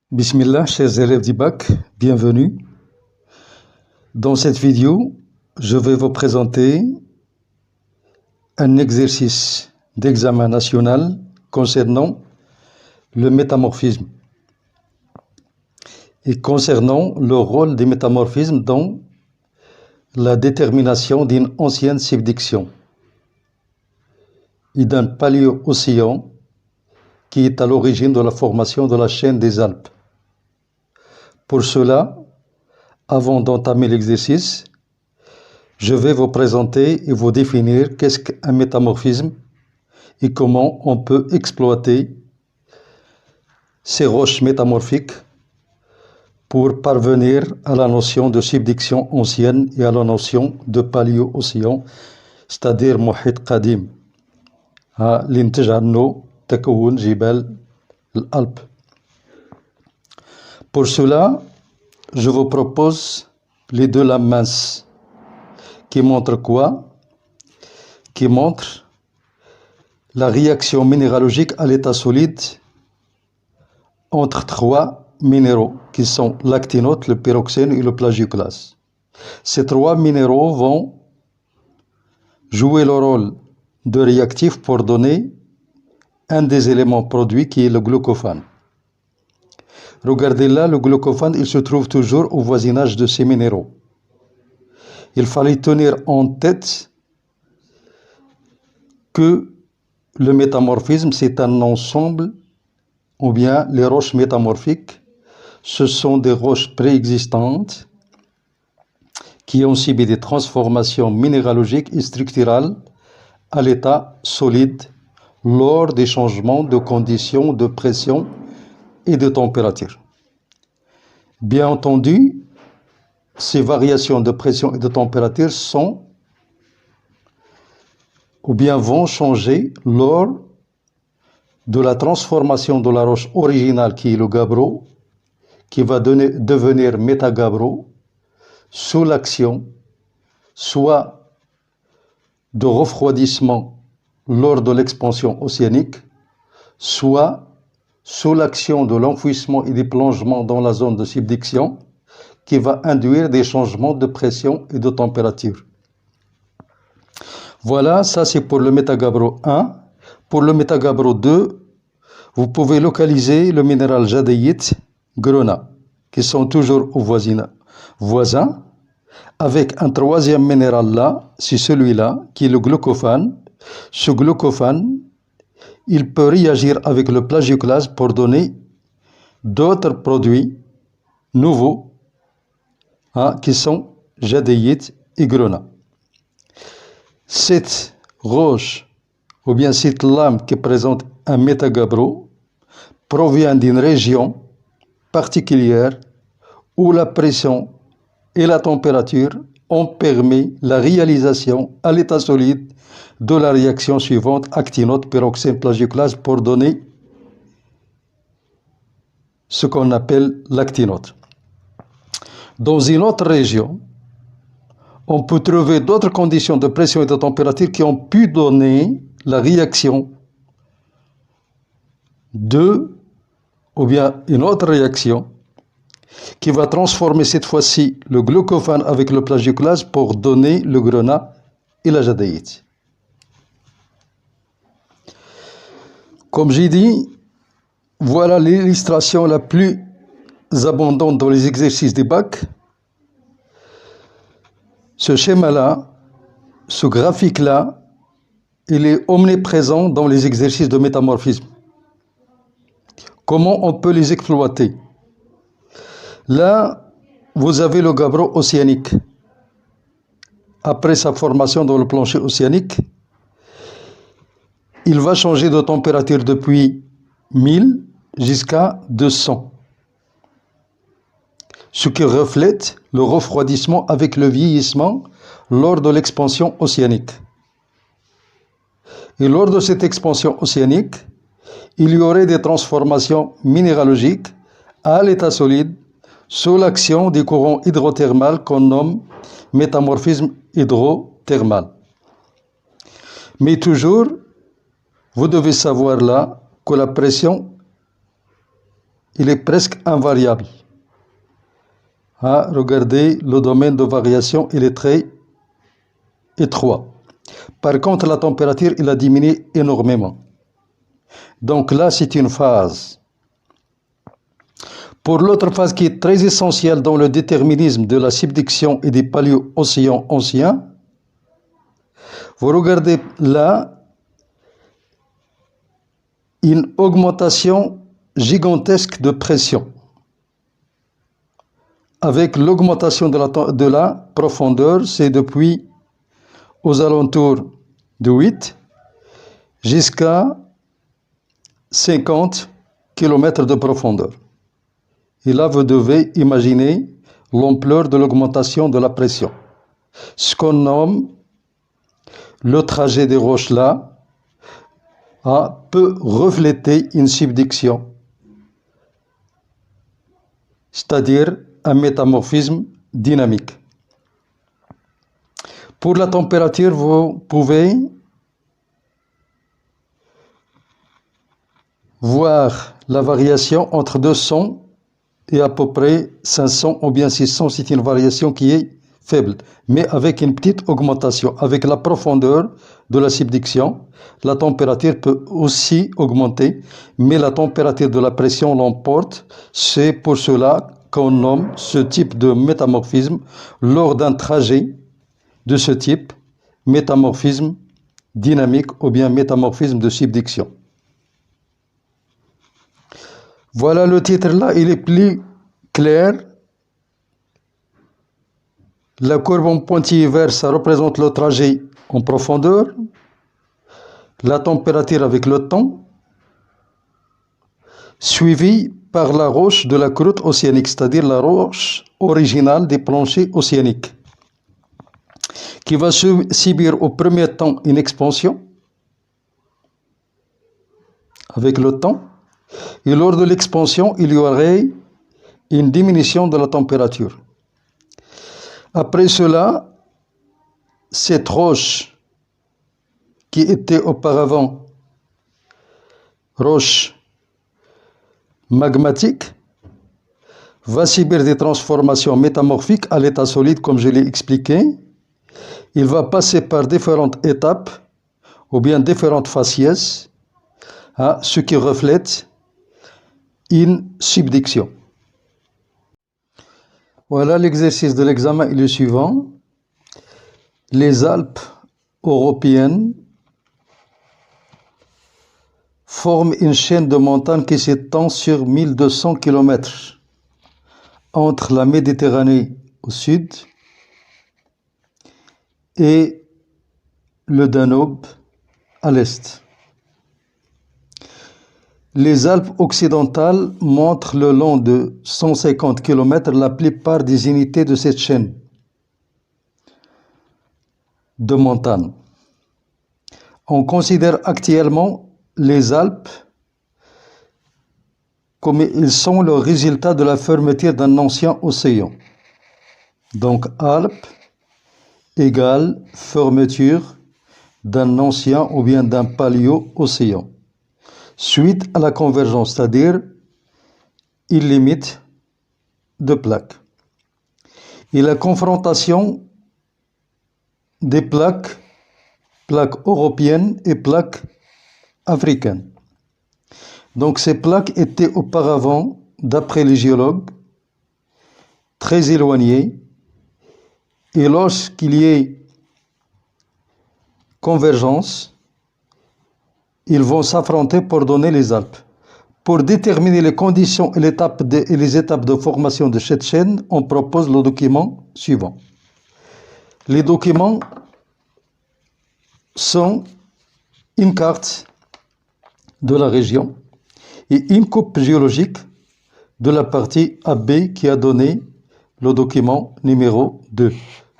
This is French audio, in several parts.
Bismillah, chers élèves du bac, bienvenue. Dans cette vidéo, je vais vous présenter un exercice d'examen national concernant le métamorphisme et concernant le rôle des métamorphismes dans la détermination d'une ancienne subduction et d'un paléo-océan qui est à l'origine de la formation de la chaîne des Alpes. Pour cela, avant d'entamer l'exercice, je vais vous présenter et vous définir qu'est-ce qu'un métamorphisme et comment on peut exploiter ces roches métamorphiques pour parvenir à la notion de subduction ancienne et à la notion de paléo-océan, c'est-à-dire محيط قديم اللي نتج عنه تكون جبال الألب. Pour cela, je vous propose les deux lames minces qui montrent quoi? Qui montrent la réaction minéralogique à l'état solide entre trois minéraux qui sont l'actinote, le pyroxène et le plagioclase. Ces trois minéraux vont jouer le rôle de réactif pour donner un des éléments produits qui est le glucophane. Regardez là, le glucophane, il se trouve toujours au voisinage de ces minéraux. Il fallait tenir en tête que le métamorphisme, c'est un ensemble, ou bien les roches métamorphiques, ce sont des roches préexistantes qui ont subi des transformations minéralogiques et structurales à l'état solide lors des changements de conditions de pression et de température. Bien entendu, ces variations de pression et de température sont ou bien vont changer lors de la transformation de la roche originale qui est le gabbro, qui va devenir métagabbro sous l'action soit de refroidissement lors de l'expansion océanique, soit sous l'action de l'enfouissement et des plongements dans la zone de subduction qui va induire des changements de pression et de température. Voilà, ça c'est pour le métagabbro 1. Pour le métagabbro 2, vous pouvez localiser le minéral jadéite, grenat, qui sont toujours au voisin, avec un troisième minéral là, c'est celui-là, qui est le glucophane. Ce glucophane, il peut réagir avec le plagioclase pour donner d'autres produits nouveaux qui sont jadéite et grenat. Cette roche ou bien cette lame qui présente un métagabbro provient d'une région particulière où la pression et la température ont permis la réalisation à l'état solide de la réaction suivante, actinote, pyroxène, plagioclase, pour donner ce qu'on appelle l'actinote. Dans une autre région, on peut trouver d'autres conditions de pression et de température qui ont pu donner la réaction ou bien une autre réaction qui va transformer cette fois-ci le glucophane avec le plagioclase pour donner le grenat et la jadéite. Comme j'ai dit, voilà l'illustration la plus abondante dans les exercices des bacs. Ce schéma-là, ce graphique-là, il est omniprésent dans les exercices de métamorphisme. Comment on peut les exploiter? Là, vous avez le gabbro océanique. Après sa formation dans le plancher océanique, il va changer de température depuis 1000 jusqu'à 200. Ce qui reflète le refroidissement avec le vieillissement lors de l'expansion océanique. Et lors de cette expansion océanique, il y aurait des transformations minéralogiques à l'état solide sous l'action des courants hydrothermales qu'on nomme métamorphisme hydrothermal. Mais toujours, vous devez savoir là que la pression il est presque invariable. Regardez, le domaine de variation, il est très étroit. Par contre, la température, il a diminué énormément. Donc là, c'est une phase. Pour l'autre phase qui est très essentielle dans le déterminisme de la subduction et des paléo-océans anciens, vous regardez là une augmentation gigantesque de pression avec l'augmentation de la profondeur, c'est depuis aux alentours de 8 jusqu'à 50 km de profondeur. Et là, vous devez imaginer l'ampleur de l'augmentation de la pression. Ce qu'on nomme le trajet des roches là peut refléter une subduction, c'est-à-dire un métamorphisme dynamique. Pour la température, vous pouvez voir la variation entre 200 et à peu près 500 ou bien 600, c'est une variation qui est faible, mais avec une petite augmentation. Avec la profondeur de la subduction, la température peut aussi augmenter, mais la température de la pression l'emporte. C'est pour cela qu'on nomme ce type de métamorphisme, lors d'un trajet de ce type, métamorphisme dynamique ou bien métamorphisme de subduction. Voilà, le titre là, il est plus clair. La courbe en pointillé vert, ça représente le trajet en profondeur, la température avec le temps, suivi par la roche de la croûte océanique, c'est-à-dire la roche originale des planchers océaniques, qui va subir au premier temps une expansion avec le temps, et lors de l'expansion, il y aurait une diminution de la température. Après cela, cette roche qui était auparavant roche magmatique va subir des transformations métamorphiques à l'état solide, comme je l'ai expliqué. Il va passer par différentes étapes ou bien différentes faciès, ce qui reflète une subduction. Voilà, l'exercice de l'examen est le suivant. Les Alpes européennes forment une chaîne de montagnes qui s'étend sur 1200 km entre la Méditerranée au sud et le Danube à l'est. Les Alpes occidentales montrent le long de 150 km la plupart des unités de cette chaîne de montagnes. On considère actuellement les Alpes comme ils sont le résultat de la fermeture d'un ancien océan. Donc Alpes égale fermeture d'un ancien ou bien d'un paléo-océan, suite à la convergence, c'est-à-dire une limite de plaques. Et la confrontation des plaques européennes et plaques africaines. Donc ces plaques étaient auparavant, d'après les géologues, très éloignées, et lorsqu'il y ait convergence, ils vont s'affronter pour donner les Alpes. Pour déterminer les conditions et les étapes de formation de cette chaîne, on propose le document suivant. Les documents sont une carte de la région et une coupe géologique de la partie AB qui a donné le document numéro 2.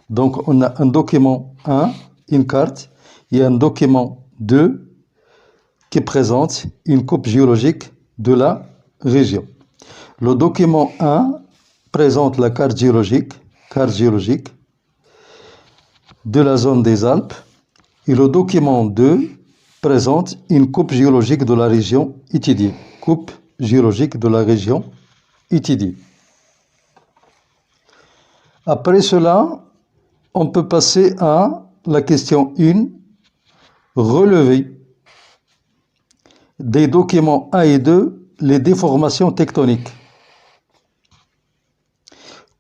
Donc on a un document 1, une carte, et un document 2 qui présente une coupe géologique de la région. Le document 1 présente la carte géologique de la zone des Alpes, et le document 2 présente une coupe géologique de la région étudiée, coupe géologique de la région étudiée. Après cela, on peut passer à la question 1, relever des documents 1 et 2 les déformations tectoniques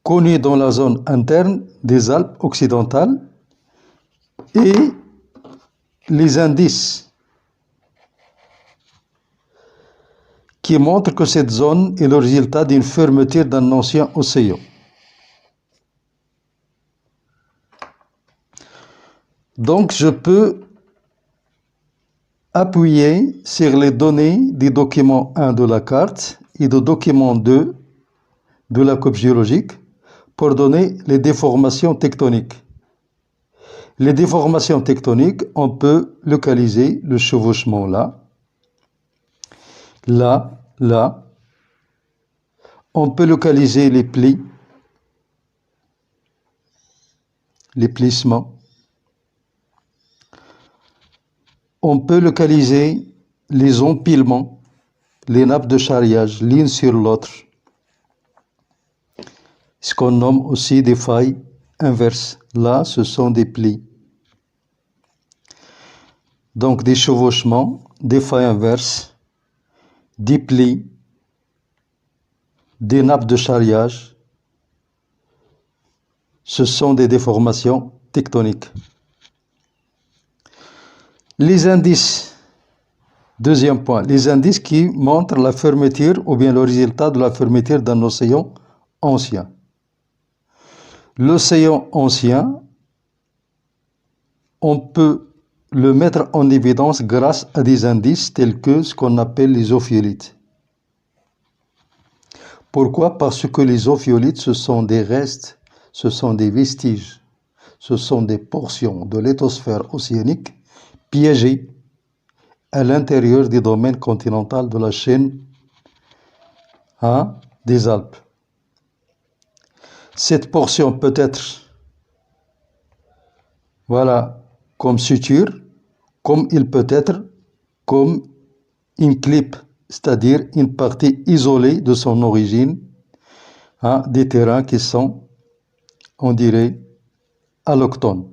connues dans la zone interne des Alpes occidentales et les indices qui montrent que cette zone est le résultat d'une fermeture d'un ancien océan. Donc, je peux appuyer sur les données du document 1 de la carte et du document 2 de la coupe géologique pour donner les déformations tectoniques. Les déformations tectoniques, on peut localiser le chevauchement là, là, là. On peut localiser les plis, les plissements. On peut localiser les empilements, les nappes de charriage l'une sur l'autre, ce qu'on nomme aussi des failles inverses. Là, ce sont des plis. Donc des chevauchements, des failles inverses, des plis, des nappes de charriage, ce sont des déformations tectoniques. Les indices, deuxième point, les indices qui montrent la fermeture ou bien le résultat de la fermeture d'un océan ancien. L'océan ancien, on peut le mettre en évidence grâce à des indices tels que ce qu'on appelle les ophiolites. Pourquoi? Parce que les ophiolites, ce sont des restes, ce sont des vestiges, ce sont des portions de lithosphère océanique piégées à l'intérieur du domaine continental de la chaîne des Alpes. Cette portion peut être, voilà, comme suture, comme il peut être comme une clipe, c'est-à-dire une partie isolée de son origine, des terrains qui sont, on dirait, allochtones,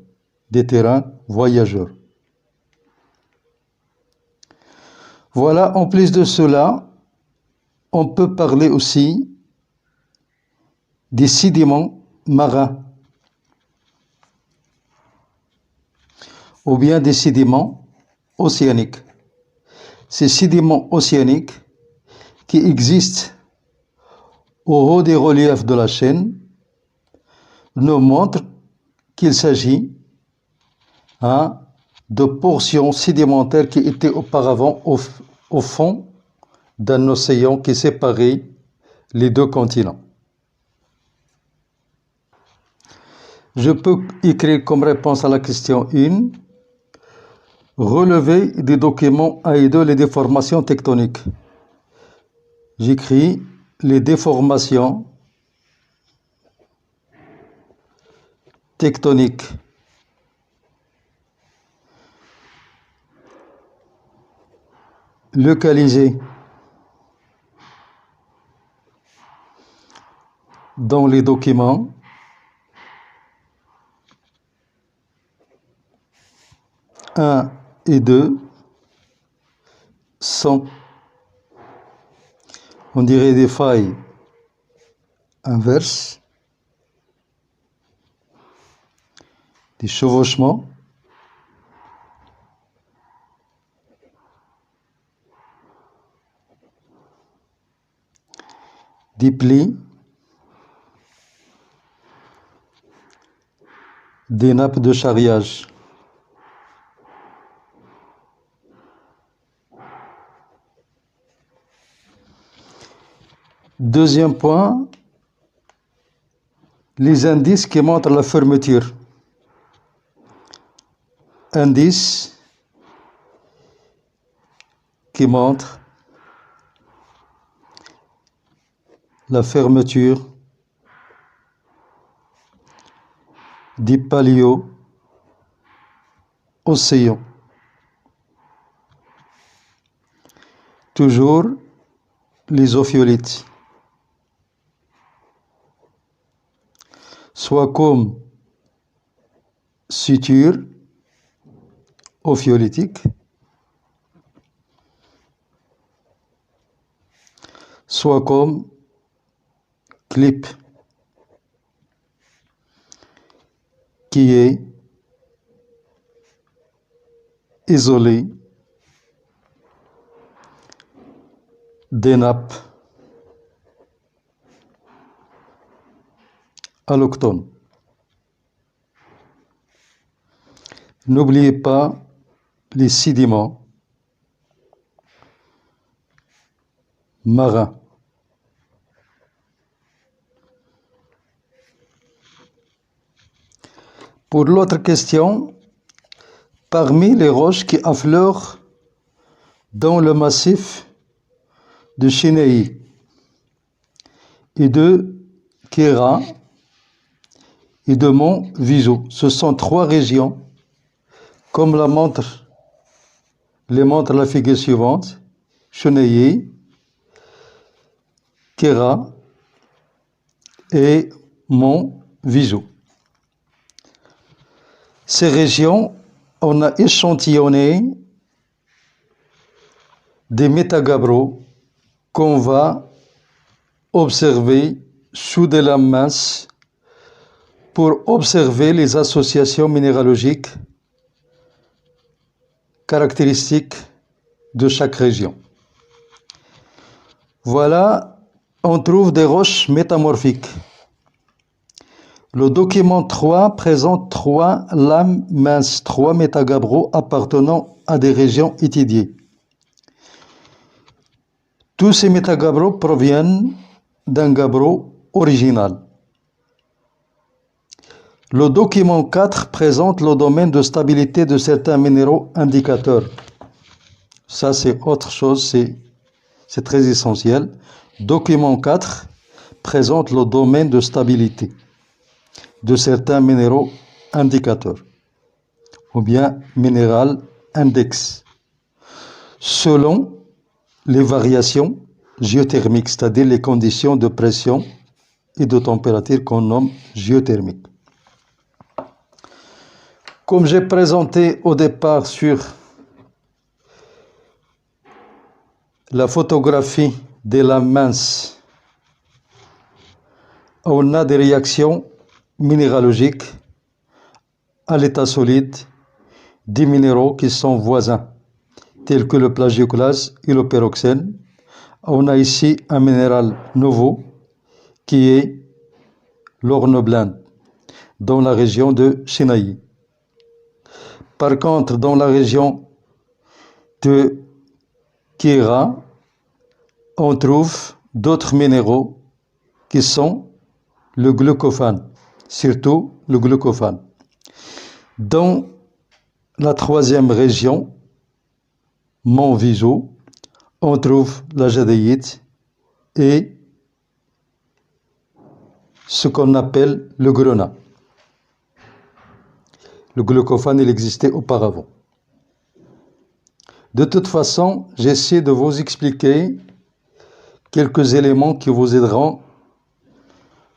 des terrains voyageurs. Voilà, en plus de cela, on peut parler aussi des sédiments marins ou bien des sédiments océaniques. Ces sédiments océaniques qui existent au haut des reliefs de la chaîne nous montrent qu'il s'agit de portions sédimentaires qui étaient auparavant au fond d'un océan qui séparait les deux continents. Je peux écrire comme réponse à la question 1, relever des documents 1 et 2 les déformations tectoniques. J'écris les déformations tectoniques. Localisées dans les documents un et 2 sont, on dirait, des failles inverses, des chevauchements, des plis, des nappes de charriage. Deuxième point, les indices qui montrent la fermeture. Indices qui montrent la fermeture du paléo-océan. Toujours les ophiolites, soit comme suture ophiolitique, soit comme clip qui est isolé des nappes allochtones. N'oubliez pas les sédiments marins. Pour l'autre question, parmi les roches qui affleurent dans le massif de Sinaï et de Kéra et de Mont Viso, ce sont trois régions, comme les montre la figure suivante, Sinaï, Kéra et Mont Viso. Ces régions, on a échantillonné des métagabbros qu'on va observer sous de la masse pour observer les associations minéralogiques caractéristiques de chaque région. Voilà, on trouve des roches métamorphiques. Le document 3 présente 3 lames minces, 3 métagabbros appartenant à des régions étudiées. Tous ces métagabbros proviennent d'un gabbro original. Le document 4 présente le domaine de stabilité de certains minéraux indicateurs. Ça, c'est autre chose, c'est très essentiel. Document 4 présente le domaine de stabilité de certains minéraux indicateurs, ou bien minéral index, selon les variations géothermiques, c'est-à-dire les conditions de pression et de température qu'on nomme géothermiques. Comme j'ai présenté au départ sur la photographie des lames minces, on a des réactions minéralogiques à l'état solide des minéraux qui sont voisins, tels que le plagioclase et le pyroxène. On a ici un minéral nouveau qui est l'ornoblinde dans la région de Sinaï. Par contre, dans la région de Kéra, on trouve d'autres minéraux qui sont le glucophane, surtout le glucophane. Dans la troisième région, Mont Viso, on trouve la jadéite et ce qu'on appelle le grenat. Le glucophane, il existait auparavant. De toute façon, j'essaie de vous expliquer quelques éléments qui vous aideront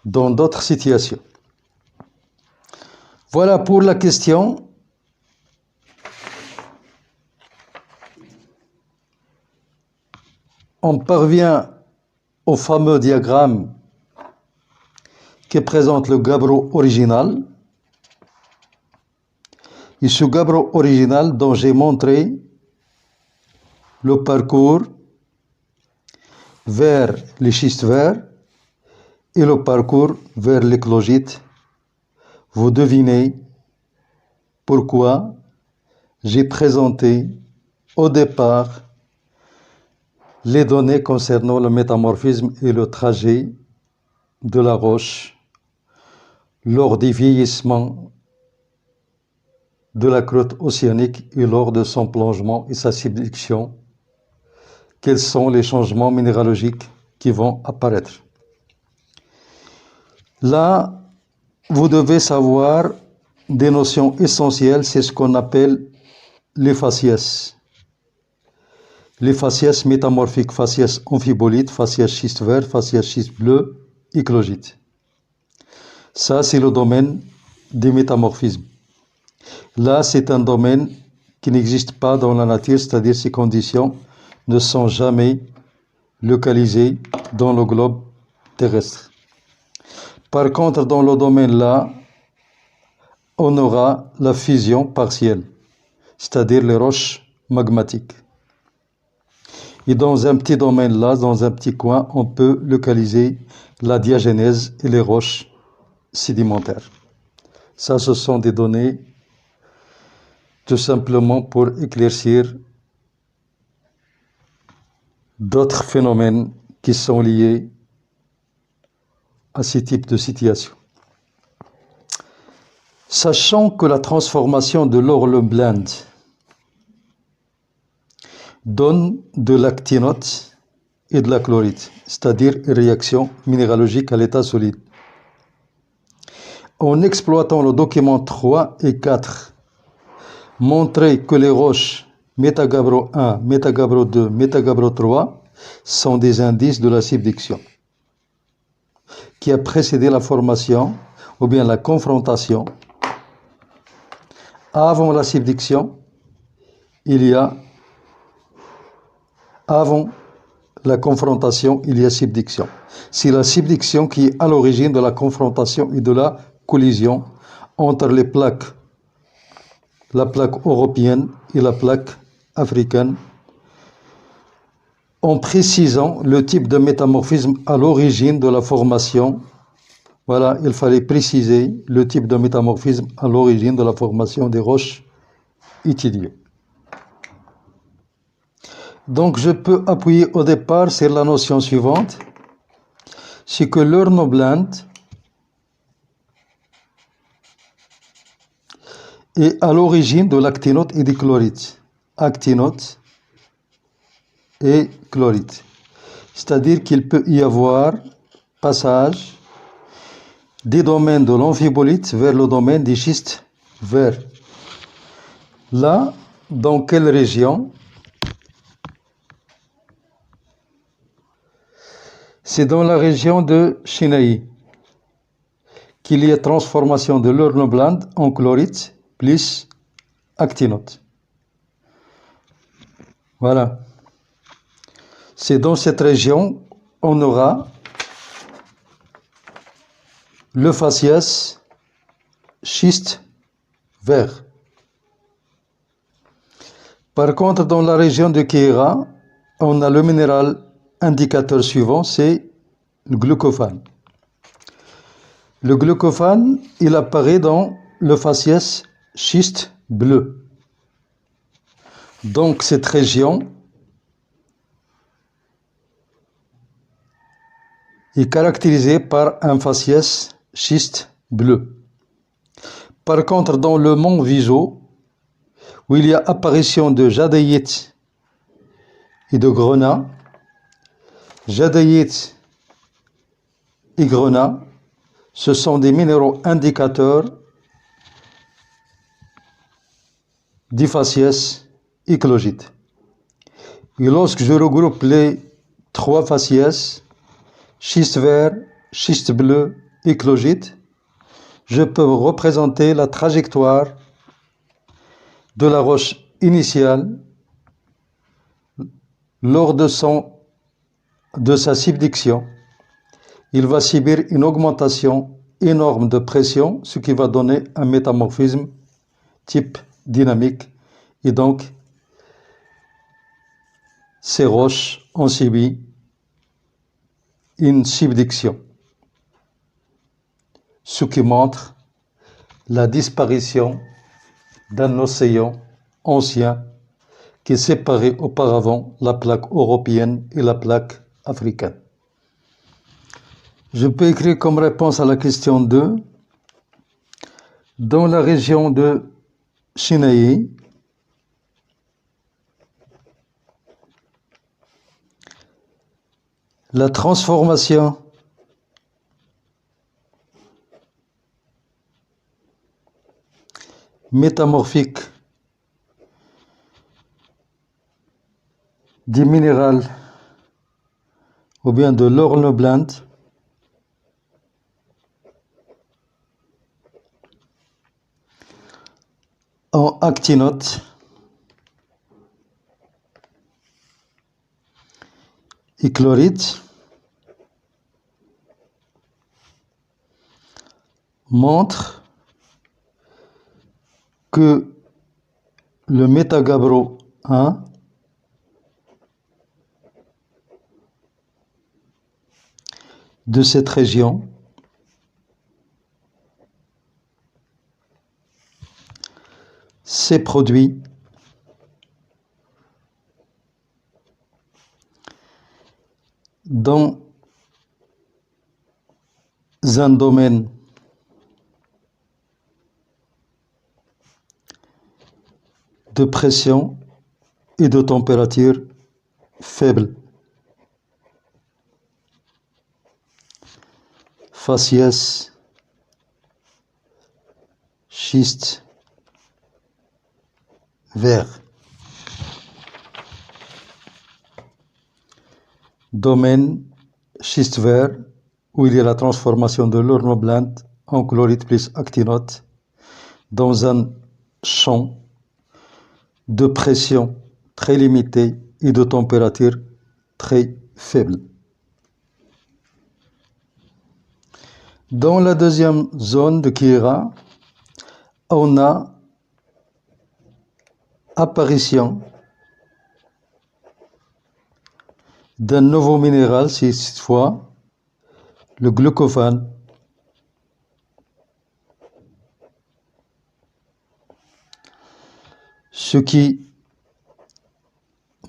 dans d'autres situations. Voilà pour la question. On parvient au fameux diagramme qui présente le gabbro original. Et ce gabbro original dont j'ai montré le parcours vers les schistes verts et le parcours vers l'éclogite. Vous devinez pourquoi j'ai présenté au départ les données concernant le métamorphisme et le trajet de la roche lors du vieillissement de la croûte océanique et lors de son plongement et sa subduction. Quels sont les changements minéralogiques qui vont apparaître? Là, vous devez savoir des notions essentielles, c'est ce qu'on appelle les faciès. les faciès métamorphiques, faciès amphibolite, faciès schiste vert, faciès schiste bleu, éclogite. Ça, c'est le domaine des métamorphismes. Là, c'est un domaine qui n'existe pas dans la nature, c'est-à-dire ces conditions ne sont jamais localisées dans le globe terrestre. Par contre, dans le domaine là, on aura la fusion partielle, c'est-à-dire les roches magmatiques. Et dans un petit domaine là, dans un petit coin, on peut localiser la diagenèse et les roches sédimentaires. Ça, ce sont des données tout simplement pour éclaircir d'autres phénomènes qui sont liés à ce type de situation. Sachant que la transformation de l'horloblende donne de l'actinote et de la chlorite, c'est-à-dire une réaction minéralogique à l'état solide. En exploitant le document 3 et 4, montrer que les roches Métagabbro 1, Métagabbro 2, Métagabbro 3 sont des indices de la subduction qui a précédé la formation ou bien la confrontation. Avant la subduction, avant la confrontation, il y a subduction. C'est la subduction qui est à l'origine de la confrontation et de la collision entre les plaques, la plaque européenne et la plaque africaine, en précisant le type de métamorphisme à l'origine de la formation. Voilà, il fallait préciser le type de métamorphisme à l'origine de la formation des roches étudiées. Donc, je peux appuyer au départ sur la notion suivante, c'est que l'horloblende est à l'origine de l'actinote et du chlorite. Actinote et chlorite. C'est-à-dire qu'il peut y avoir passage des domaines de l'amphibolite vers le domaine des schistes verts. Là, dans quelle région? C'est dans la région de Chinaï qu'il y a transformation de l'horloblende en chlorite plus actinote. Voilà. C'est dans cette région on aura le faciès schiste vert. Par contre, dans la région de Keira, on a le minéral indicateur suivant, c'est le glucophane. Le glucophane, il apparaît dans le faciès schiste bleu. Donc cette région est caractérisée par un faciès schiste bleu. Par contre, dans le mont Viso, où il y a apparition de jadéite et de grenat, jadéite et grenat, ce sont des minéraux indicateurs du faciès éclogite. Et lorsque je regroupe les trois faciès, schiste vert, schiste bleu, éclogite, je peux représenter la trajectoire de la roche initiale lors de sa subduction. Il va subir une augmentation énorme de pression, ce qui va donner un métamorphisme type dynamique. Et donc, ces roches ont subi une subduction, ce qui montre la disparition d'un océan ancien qui séparait auparavant la plaque européenne et la plaque africaine. Je peux écrire comme réponse à la question 2. Dans la région de Chinaï, la transformation métamorphique du minéral ou bien de l'hornblende en actinote et chloride montre que le métagabro 1 de cette région s'est produit dans un domaine de pression et de température faible. Faciès, schiste, vert. Domaine schiste vert où il y a la transformation de l'hornblende en chloride plus actinote dans un champ de pression très limitée et de température très faible. Dans la deuxième zone de Kira, on a apparition d'un nouveau minéral, cette fois le glucophane, ce qui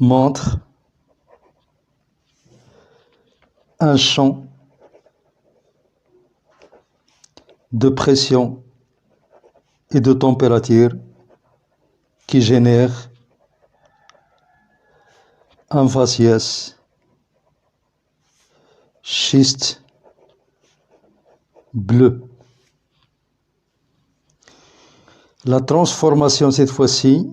montre un champ de pression et de température qui génère un faciès schiste bleu. La transformation cette fois-ci,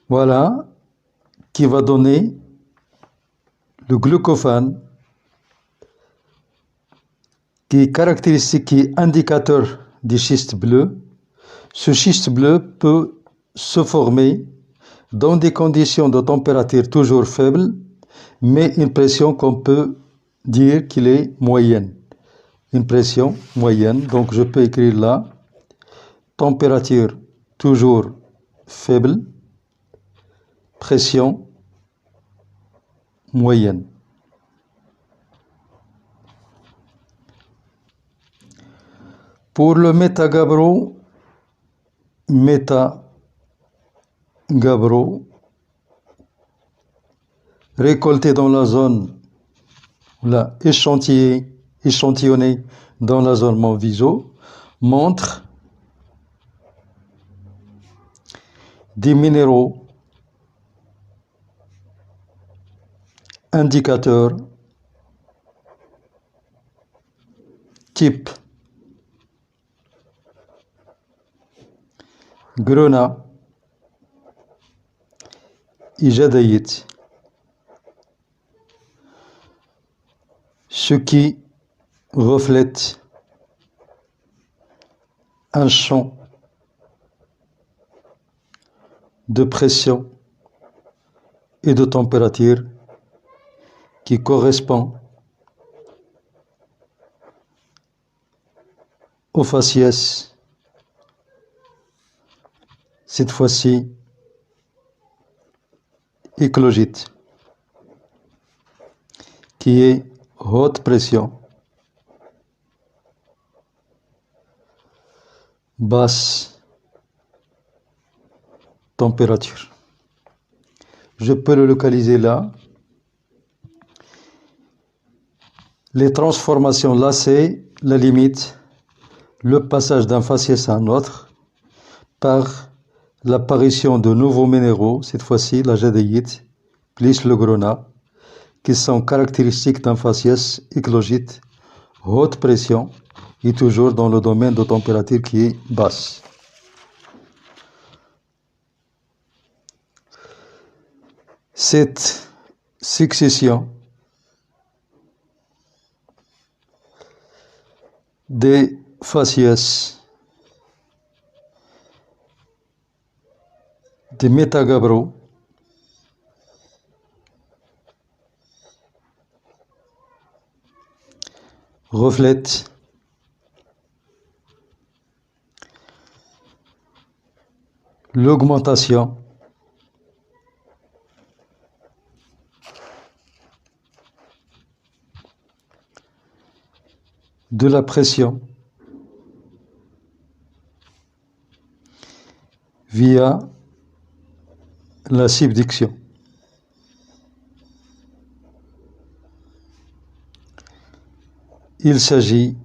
voilà, qui va donner le glucophane qui est caractéristique, qui est indicateur du schiste bleu. Ce schiste bleu peut se former dans des conditions de température toujours faibles, mais une pression qu'on peut dire qu'il est moyenne. Une pression moyenne, donc je peux écrire là, température toujours faible, pression moyenne. Pour le métagabro, récolté dans la zone, là, échantillonné dans la zone Monviso, montre des minéraux indicateurs type grenat et jadayite, ce qui reflète un champ de pression et de température qui correspond au faciès, cette fois-ci éclogite, qui est haute pression, basse température. Je peux le localiser là. Les transformations là, c'est la limite, le passage d'un faciès à un autre par l'apparition de nouveaux minéraux, cette fois-ci la jadéite plus le grenat, qui sont caractéristiques d'un faciès éclogite, haute pression et toujours dans le domaine de température qui est basse. Cette succession des faciès, des métagabbros, reflète l'augmentation de la pression via la subduction. Il s'agit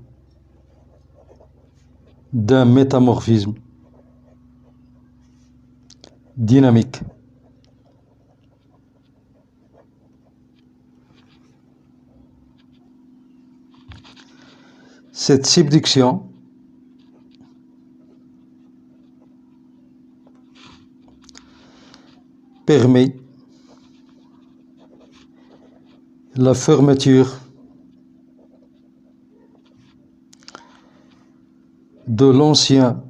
d'un métamorphisme dynamique. Cette subduction permet la fermeture de l'ancien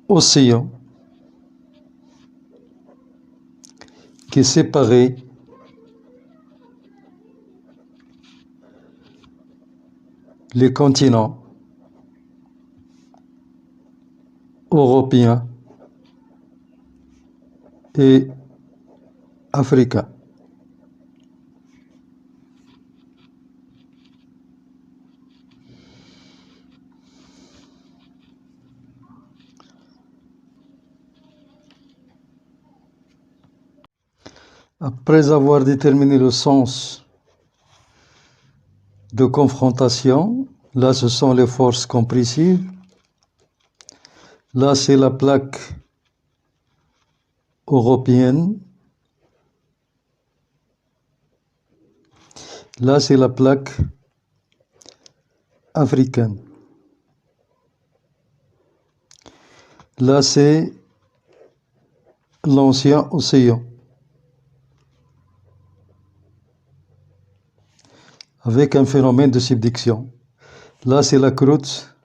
océan qui séparait les continents européens et africains. Après avoir déterminé le sens de confrontation, là ce sont les forces compressives, là c'est la plaque européenne, là c'est la plaque africaine, là c'est l'ancien océan, avec un phénomène de subduction. Là c'est la croûte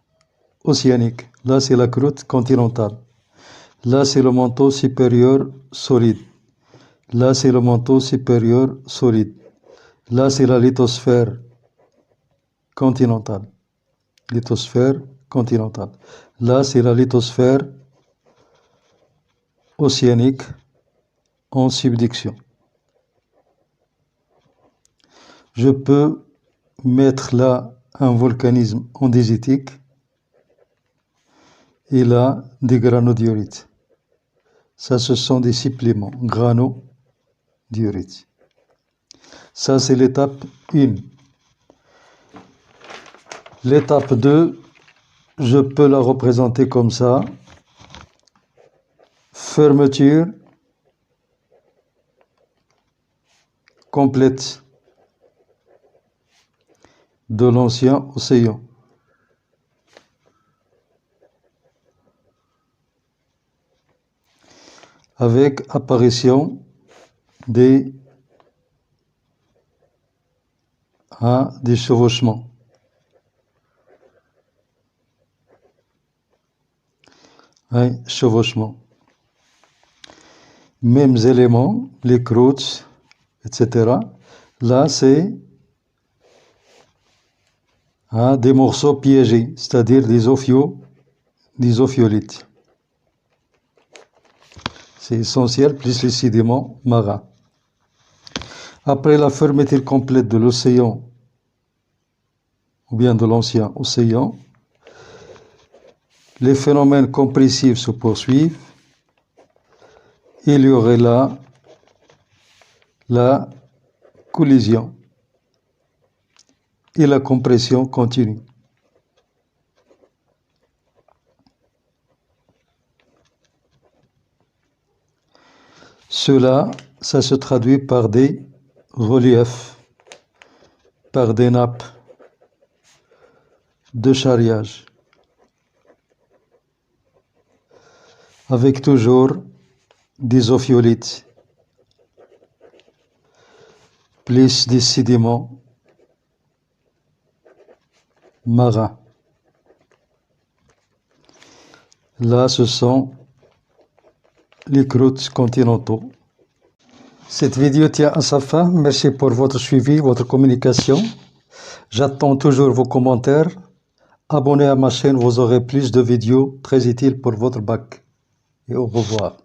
océanique, là c'est la croûte continentale, là c'est le manteau supérieur solide, là c'est le manteau supérieur solide, là c'est la lithosphère continentale, là c'est la lithosphère océanique en subduction. Je peux mettre là un volcanisme andésitique et là des granodiorites. Ça, ce sont des suppléments granodiorites. Ça, c'est l'étape 1. L'étape 2, je peux la représenter comme ça. Fermeture complète de l'ancien océan. Avec apparition des chevauchements. Chevauchement. Mêmes éléments, les croûtes, etc. Là, c'est des morceaux piégés, c'est-à-dire des ophiolites. C'est essentiel, plus les sédiments marins. Après la fermeture complète de l'océan, ou bien de l'ancien océan, les phénomènes compressifs se poursuivent. Il y aurait là la collision et la compression continue. Cela, ça se traduit par des reliefs, par des nappes de charriage, avec toujours des ophiolites plus des sédiments marins. Là, ce sont les croûtes continentaux. Cette vidéo tient à sa fin. Merci pour votre suivi, votre communication. J'attends toujours vos commentaires. Abonnez à ma chaîne, vous aurez plus de vidéos très utiles pour votre bac. Et au revoir.